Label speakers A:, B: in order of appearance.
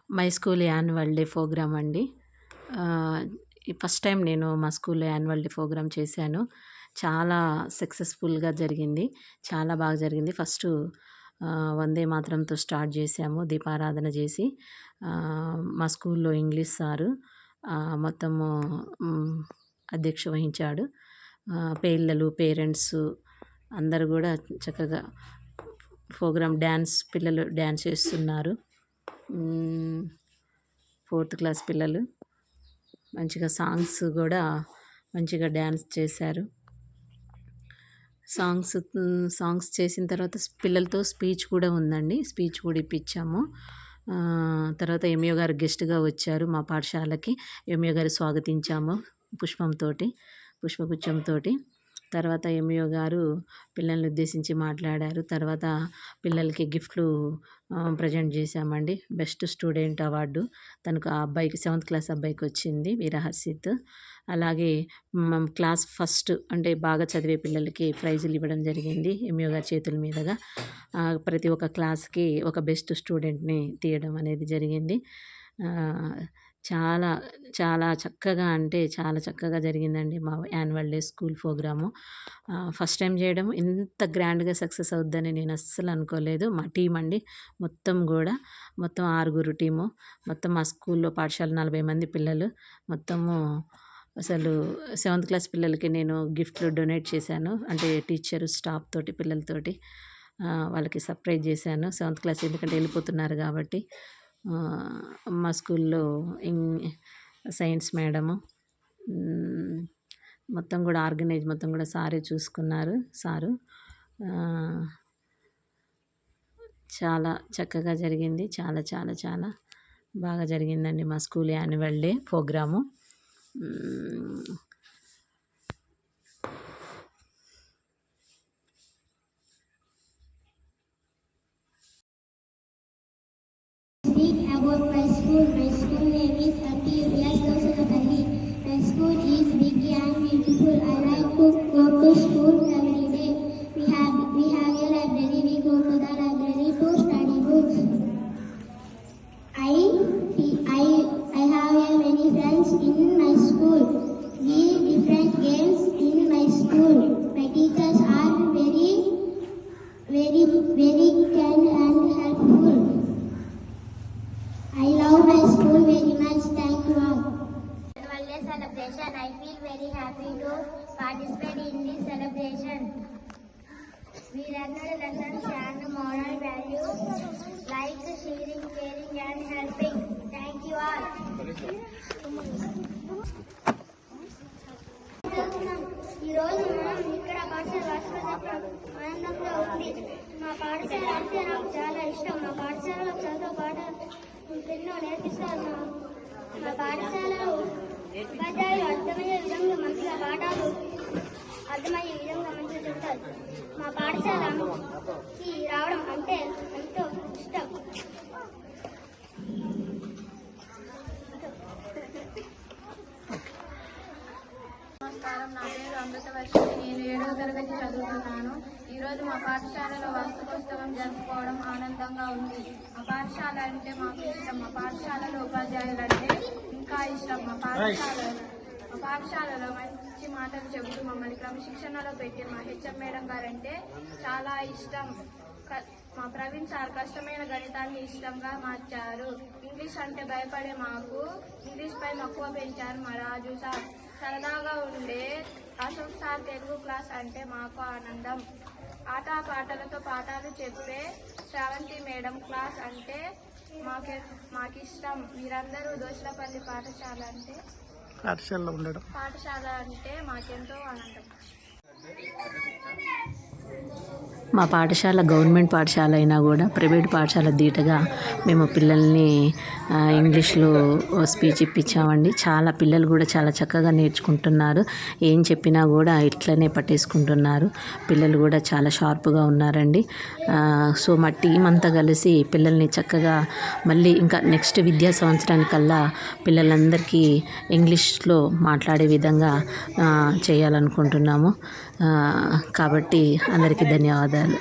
A: My school annual day program అండి. First time నేను మా స్కూల్‌లో యాన్యువల్ డే ప్రోగ్రామ్ చేశాను. చాలా సక్సెస్‌ఫుల్‌గా జరిగింది. చాలా బాగా జరిగింది. ఫస్టు వందే మాతరంతో స్టార్ట్ చేశాము. దీపారాధన చేసి మా స్కూల్‌లో ఇంగ్లీష్ సారు మొత్తము అధ్యక్ష వహించాడు. పిల్లలు, పేరెంట్సు అందరూ కూడా చక్కగా ప్రోగ్రామ్ పిల్లలు డ్యాన్స్ చేస్తున్నారు. 4th క్లాస్ పిల్లలు మంచిగా మంచిగా డ్యాన్స్ చేశారు. సాంగ్స్ చేసిన తర్వాత పిల్లలతో స్పీచ్ కూడా ఉందండి. స్పీచ్ కూడా ఇప్పించాము. తర్వాత ఎంఈఓ గారు గెస్ట్‌గా వచ్చారు మా పాఠశాలకి. ఎంఈఓ గారు స్వాగతించాము పుష్పగుచ్చంతోటి. తర్వాత ఎంఈఓ గారు పిల్లల్ని ఉద్దేశించి మాట్లాడారు. తర్వాత పిల్లలకి గిఫ్ట్లు ప్రజెంట్ చేశామండి. బెస్ట్ స్టూడెంట్ అవార్డు తనకు ఆ అబ్బాయికి 7th క్లాస్ అబ్బాయికి వచ్చింది, వీరహర్షిత్. అలాగే క్లాస్ ఫస్ట్ అంటే బాగా చదివే పిల్లలకి ప్రైజులు ఇవ్వడం జరిగింది ఎంఈఓ గారి చేతుల మీదుగా. ప్రతి ఒక్క క్లాస్‌కి ఒక బెస్ట్ స్టూడెంట్‌ని తీయడం అనేది జరిగింది. చాలా చాలా చక్కగా అంటే చాలా చక్కగా జరిగిందండి మా annual day school program. First time చేయడం ఇంత గ్రాండ్‌గా సక్సెస్ అవుద్దని నేను అస్సలు అనుకోలేదు. మా టీమ్ అండి మొత్తం 6 టీము. మొత్తం మా స్కూల్‌లో పాఠశాల 40 మంది పిల్లలు. మొత్తము అసలు 7th క్లాస్ పిల్లలకి నేను గిఫ్ట్లు డొనేట్ చేశాను. అంటే టీచరు, స్టాఫ్ తోటి, పిల్లలతోటి వాళ్ళకి సర్ప్రైజ్ చేశాను. 7th క్లాస్ ఎందుకంటే వెళ్ళిపోతున్నారు కాబట్టి. మా స్కూల్‌లో సైన్స్ మేడము మొత్తం కూడా సారే చూసుకున్నారు. చాలా చక్కగా జరిగింది. చాలా చాలా చాలా బాగా జరిగిందండి మా school annual day program.
B: About my school. My school name is Atiyas Dosanapalli. My school is big and beautiful. I like to go to school every day. We have a library. We go to the library to study books. I have many friends in my school. We different games in my school. My teachers are very kind and helpful. I love my school very much. Thank you all. Annual Day celebration. I feel very happy to participate in this celebration. We learned lessons and moral values like sharing, caring and helping. Thank you all. ఈ రోజు మనం ఇక్కడ పాఠశాల వార్షికోత్సవం ఆనందంగా ఉంది. మా పాఠశాల అంటే నాకు చాలా ఇష్టం. మా పాఠశాలలో చదువు పాఠాలు ఎన్నో నేర్పిస్తారు. మా పాఠశాలలో ఉపాధ్యాయులు అర్థమయ్యే విధంగా మంచిగా పాఠాలు చెప్తారు. మా పాఠశాలకి రావడం అంటే ఎంతో ఇష్టం.
C: నమస్కారం, నా పేరు అమృతవర్షిణి. నేను 7వ తరగతి చదువుతున్నాను. ఈరోజు మా పాఠశాలలో వార్షికోత్సవం జరుపుకోవడం ఆనందంగా ఉంది. మా పాఠశాల అంటే మాకు ఇష్టం. మా పాఠశాలలో ఉపాధ్యాయులు అంటే ఇంకా ఇష్టం. మా పాఠశాలలో మంచి మాటలు చెబుతూ మమ్మల్ని క్రమశిక్షణలో పెట్టి మా హెచ్ఎం మేడం గారంటే చాలా ఇష్టం. మా ప్రవీణ్ సార్ కష్టమైన గణితాన్ని ఇష్టంగా మార్చారు. ఇంగ్లీష్ అంటే భయపడే మాకు ఇంగ్లీష్ పై మక్కువ పెంచారు మా రాజు సార్. సరదాగా ఉండే అశోక్ సార్ తెలుగు క్లాస్ అంటే మాకు ఆనందం. ఆటపాటలతో పాఠాలు చెప్పే శ్రావంతి మేడం క్లాస్ అంటే మాకిష్టం. మీరందరూ దోశలపల్లి పాఠశాల అంటే మాకెంతో ఆనందం.
A: మా పాఠశాల గవర్నమెంట్ పాఠశాల అయినా కూడా ప్రైవేట్ పాఠశాల ధీటుగా మేము పిల్లల్ని ఇంగ్లీష్లో స్పీచ్ ఇప్పించామండి. పిల్లలు కూడా చాలా చక్కగా నేర్చుకుంటున్నారు. ఏం చెప్పినా కూడా ఇట్లనే పట్టేసుకుంటున్నారు. పిల్లలు కూడా చాలా షార్ప్గా ఉన్నారండి. సో మా టీం అంతా కలిసి పిల్లల్ని చక్కగా మళ్ళీ ఇంకా నెక్స్ట్ విద్యా సంవత్సరానికల్లా పిల్లలందరికీ ఇంగ్లీష్లో మాట్లాడే విధంగా చేయాలనుకుంటున్నాము. కాబట్టి అందరికీ ధన్యవాదాలు.